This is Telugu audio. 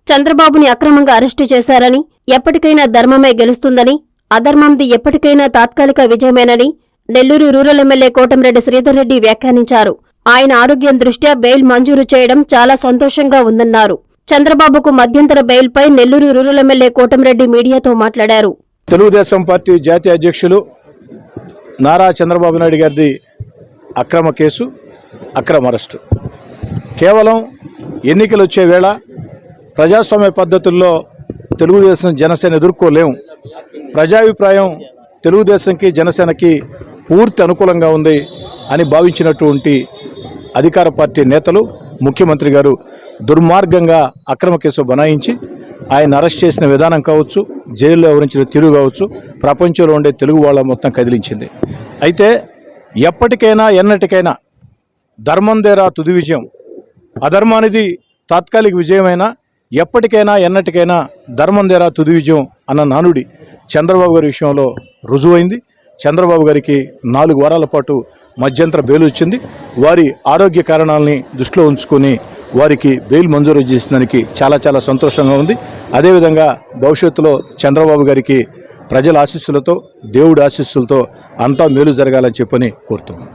చంద్రబాబుని అక్రమంగా అరెస్టు చేశారని, ఎప్పటికైనా ధర్మమే గెలుస్తుందని, అధర్మంది ఎప్పటికైనా తాత్కాలిక విజయమేనని నెల్లూరు రూరల్ ఎమ్మెల్యే కోటంరెడ్డి శ్రీధర్ రెడ్డి వ్యాఖ్యానించారు. ఆయన ఆరోగ్యం దృష్ట్యా బెయిల్ మంజూరు చేయడం చాలా సంతోషంగా ఉందన్నారు. చంద్రబాబుకు మధ్యంతర బెయిల్పై నెల్లూరు రూరల్ ఎమ్మెల్యే కోటంరెడ్డి మీడియాతో మాట్లాడారు. తెలుగుదేశం పార్టీ జాతీయ అధ్యక్షులు నారా చంద్రబాబు నాయుడు గారిది అక్రమ కేసు, అక్రమ అరెస్టు. కేవలం ఎన్నికలు వచ్చే వేళ ప్రజాస్వామ్య పద్ధతుల్లో తెలుగుదేశం జనసేన ఎదుర్కోలేము. ప్రజాభిప్రాయం తెలుగుదేశంకి జనసేనకి పూర్తి అనుకూలంగా ఉంది అని భావించినటువంటి అధికార పార్టీ నేతలు, ముఖ్యమంత్రి గారు దుర్మార్గంగా అక్రమ కేసు బనాయించి ఆయన అరెస్ట్ చేసిన విధానం కావచ్చు, జైల్లో వివరించిన తీరు కావచ్చు, ప్రపంచంలో ఉండే తెలుగు వాళ్ళ మొత్తం కదిలించింది. అయితే ఎప్పటికైనా ఎన్నటికైనా ధర్మం దేరా తుది విజయం, అధర్మానిది తాత్కాలిక విజయమైనా ఎప్పటికైనా ఎన్నటికైనా ధర్మం దేరా తుది విజయం అన్న నానుడి చంద్రబాబు గారి విషయంలో రుజువైంది. చంద్రబాబు గారికి 4 వారాల పాటు మధ్యంతర బెయిల్ వచ్చింది. వారి ఆరోగ్య కారణాలని దృష్టిలో ఉంచుకొని వారికి బెయిల్ మంజూరు చేసినందుకు చాలా సంతోషంగా ఉంది. అదేవిధంగా భవిష్యత్తులో చంద్రబాబు గారికి ప్రజల ఆశీస్సులతో, దేవుడి ఆశీస్సులతో అంతా మేలు జరగాలని చెప్పని కోరుతున్నాను.